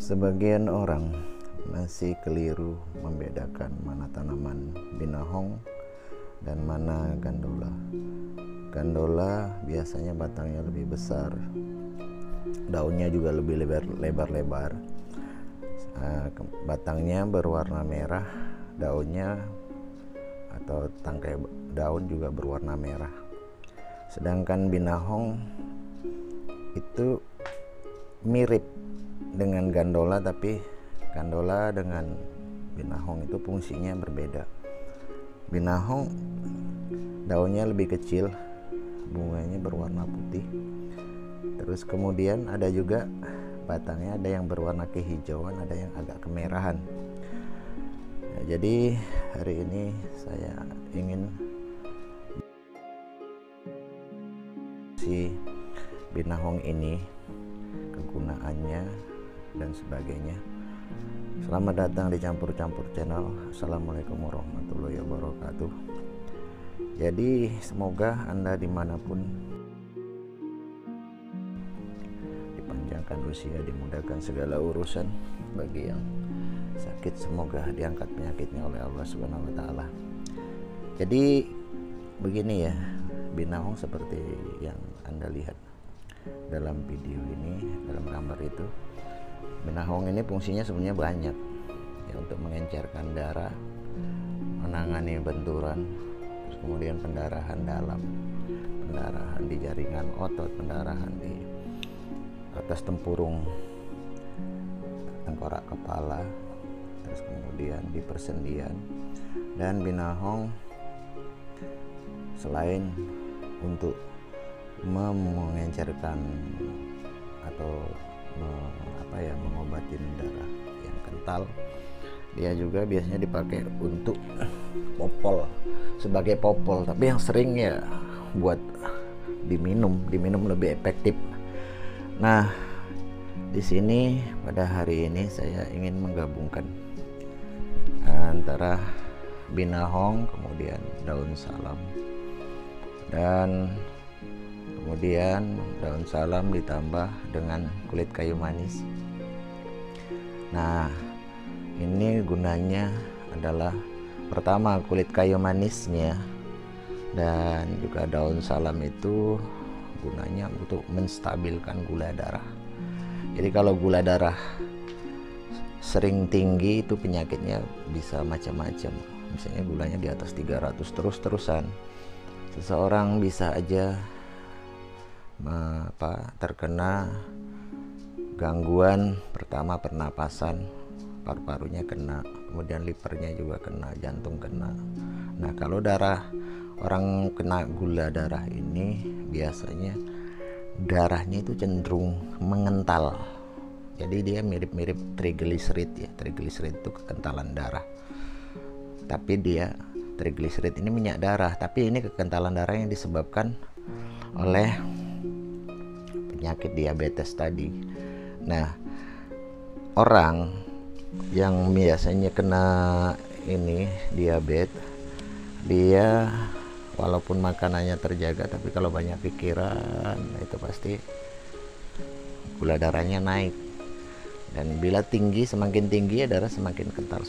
Sebagian orang masih keliru membedakan mana tanaman binahong dan mana gandola. Gandola biasanya batangnya lebih besar, daunnya juga lebih lebar-lebar. Batangnya berwarna merah, daunnya atau tangkai daun juga berwarna merah. Sedangkan binahong itu mirip dengan gandola, tapi gandola dengan binahong itu fungsinya berbeda. Binahong daunnya lebih kecil, bunganya berwarna putih. Terus kemudian ada juga batangnya, ada yang berwarna kehijauan, ada yang agak kemerahan. Jadi hari ini saya ingin si binahong ini, kegunaannya dan sebagainya. Selamat datang di Campur-Campur Channel. Assalamualaikum warahmatullahi wabarakatuh. Jadi semoga Anda dimanapun dipanjangkan usia, dimudahkan segala urusan. Bagi yang sakit semoga diangkat penyakitnya oleh Allah Subhanahu wa taala. Jadi begini ya, binahong seperti yang Anda lihat dalam video ini, dalam gambar itu. Binahong ini fungsinya sebenarnya banyak ya, untuk mengencerkan darah, menangani benturan, terus kemudian pendarahan dalam, pendarahan di jaringan otot, pendarahan di atas tempurung tengkorak kepala, terus kemudian di persendian. Dan binahong selain untuk mengencerkan atau mengobatin darah yang kental, dia juga biasanya dipakai untuk popol, sebagai popol, tapi yang sering ya buat diminum lebih efektif. Nah, di sini pada hari ini saya ingin menggabungkan antara binahong, kemudian daun salam, dan kemudian daun salam ditambah dengan kulit kayu manis. Nah, ini gunanya adalah pertama kulit kayu manisnya dan juga daun salam itu gunanya untuk menstabilkan gula darah. Jadi kalau gula darah sering tinggi itu penyakitnya bisa macam-macam. Misalnya gulanya di atas 300 terus-terusan, seseorang bisa aja terkena gangguan. Pertama pernapasan, paru-parunya kena, kemudian livernya juga kena, jantung kena. Nah, kalau orang kena gula darah ini biasanya darahnya itu cenderung mengental. Jadi dia mirip-mirip trigliserid ya. Trigliserid itu kekentalan darah, tapi dia trigliserid ini minyak darah, tapi ini kekentalan darah yang disebabkan oleh penyakit diabetes tadi. Nah, orang yang biasanya kena ini diabetes, dia walaupun makanannya terjaga, tapi kalau banyak pikiran itu pasti gula darahnya naik. Dan bila tinggi, semakin tinggi ya darah semakin kental,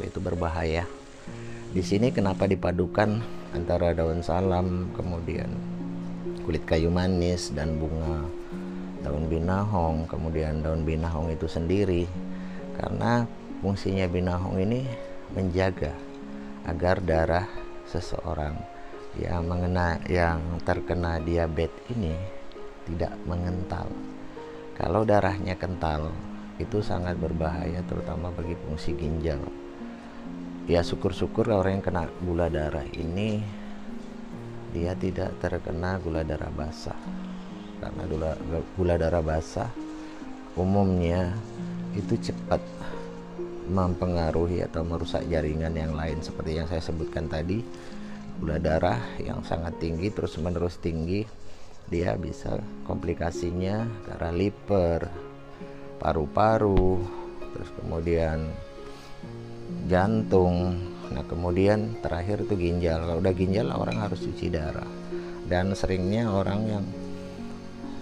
itu berbahaya. Di sini kenapa dipadukan antara daun salam, kemudian kulit kayu manis dan bunga daun binahong, kemudian daun binahong itu sendiri, karena fungsinya binahong ini menjaga agar darah seseorang yang terkena diabetes ini tidak mengental. Kalau darahnya kental itu sangat berbahaya, terutama bagi fungsi ginjal. Ya syukur-syukur orang yang kena gula darah ini dia tidak terkena gula darah basah, karena gula darah basah umumnya itu cepat mempengaruhi atau merusak jaringan yang lain, seperti yang saya sebutkan tadi. Gula darah yang sangat tinggi, terus menerus tinggi, dia bisa komplikasinya karena liver, paru-paru, terus kemudian jantung. Nah, kemudian terakhir itu ginjal. Kalau udah ginjal, orang harus cuci darah. Dan seringnya orang yang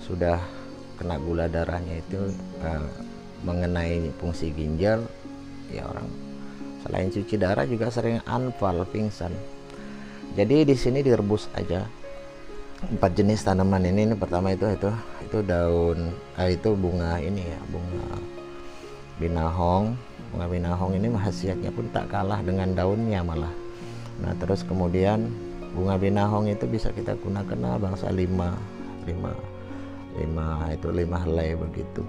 sudah kena gula darahnya itu mengenai fungsi ginjal, ya orang selain cuci darah juga sering anfal, pingsan. Jadi di sini direbus aja 4 jenis tanaman ini pertama itu daun itu bunga ini ya, bunga binahong. Bunga binahong ini khasiatnya pun tak kalah dengan daunnya malah. Nah terus kemudian bunga binahong itu bisa kita gunakan bangsa 5 helai begitu.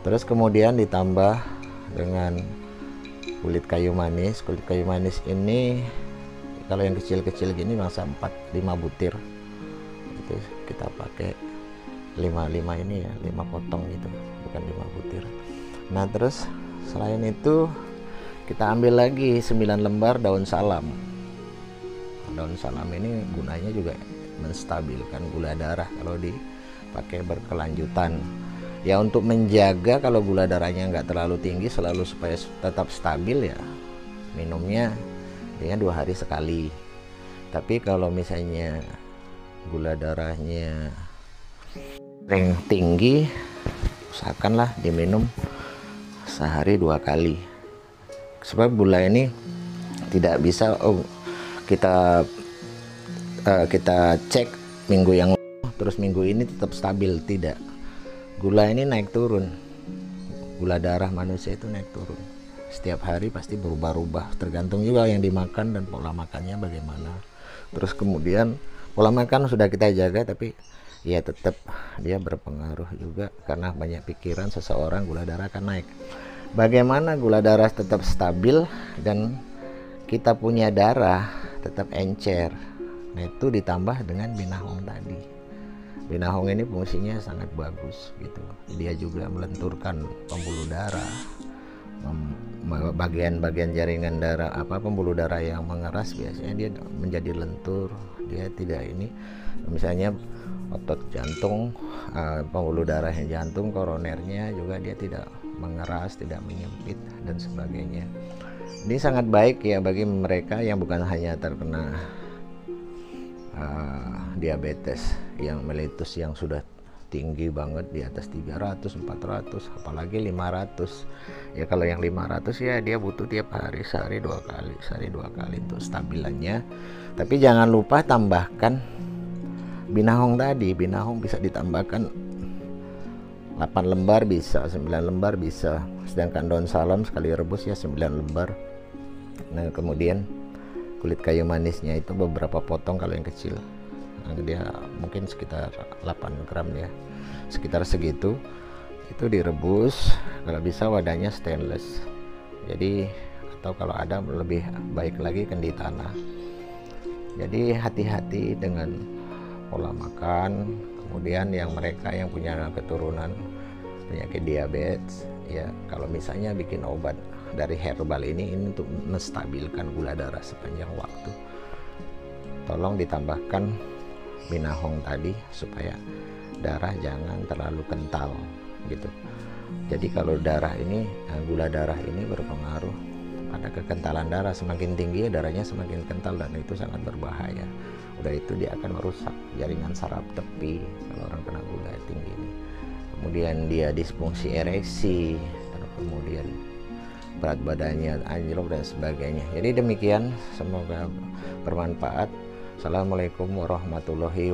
Terus kemudian ditambah dengan kulit kayu manis. Kulit kayu manis ini kalau yang kecil-kecil gini bangsa 4-5 butir. Itu kita pakai 5 ini ya, 5 potong gitu, bukan 5 butir. Nah terus selain itu kita ambil lagi 9 lembar daun salam. Daun salam ini gunanya juga menstabilkan gula darah kalau dipakai berkelanjutan ya, untuk menjaga kalau gula darahnya nggak terlalu tinggi, selalu supaya tetap stabil ya, minumnya dia 2 hari sekali. Tapi kalau misalnya gula darahnya sering tinggi, usahakanlah diminum sehari 2 kali, sebab gula ini tidak bisa kita cek minggu yang lalu terus minggu ini tetap stabil, tidak. Gula ini naik turun, gula darah manusia itu naik turun setiap hari, pasti berubah-ubah, tergantung juga yang dimakan dan pola makannya bagaimana. Terus kemudian pola makan sudah kita jaga, tapi ya tetap dia berpengaruh juga, karena banyak pikiran seseorang gula darah akan naik. Bagaimana gula darah tetap stabil dan kita punya darah tetap encer? Nah itu ditambah dengan binahong tadi. Binahong ini fungsinya sangat bagus gitu, dia juga melenturkan pembuluh darah, bagian-bagian jaringan darah pembuluh darah yang mengeras biasanya dia menjadi lentur, dia tidak ini, misalnya otot jantung, pembuluh darah yang jantung, koronernya juga dia tidak mengeras, tidak menyempit dan sebagainya. Ini sangat baik ya bagi mereka yang bukan hanya terkena diabetes yang melitus yang sudah tinggi banget di atas 300, 400, apalagi 500. Ya kalau yang 500 ya dia butuh tiap hari sehari 2 kali untuk stabilannya. Tapi jangan lupa tambahkan binahong tadi. Binahong bisa ditambahkan 8 lembar bisa, 9 lembar bisa. Sedangkan daun salam sekali rebus ya 9 lembar. Nah kemudian kulit kayu manisnya itu beberapa potong kalau yang kecil. Nah, dia mungkin sekitar 8 gram ya, sekitar segitu. Itu direbus, kalau bisa wadahnya stainless. Jadi atau kalau ada lebih baik lagi kan di tanah. Jadi hati-hati dengan pola makan. Kemudian yang mereka yang punya keturunan penyakit diabetes ya, kalau misalnya bikin obat dari herbal ini untuk menstabilkan gula darah sepanjang waktu, tolong ditambahkan binahong tadi supaya darah jangan terlalu kental gitu. Jadi kalau darah ini, gula darah ini berpengaruh pada kekentalan darah. Semakin tinggi darahnya semakin kental dan itu sangat berbahaya. Udah itu dia akan merusak jaringan saraf tepi kalau orang kena gula tinggi ini. Kemudian dia disfungsi ereksi, kemudian berat badannya anjlok dan sebagainya. Jadi demikian, semoga bermanfaat. Assalamualaikum warahmatullahi wabarakatuh.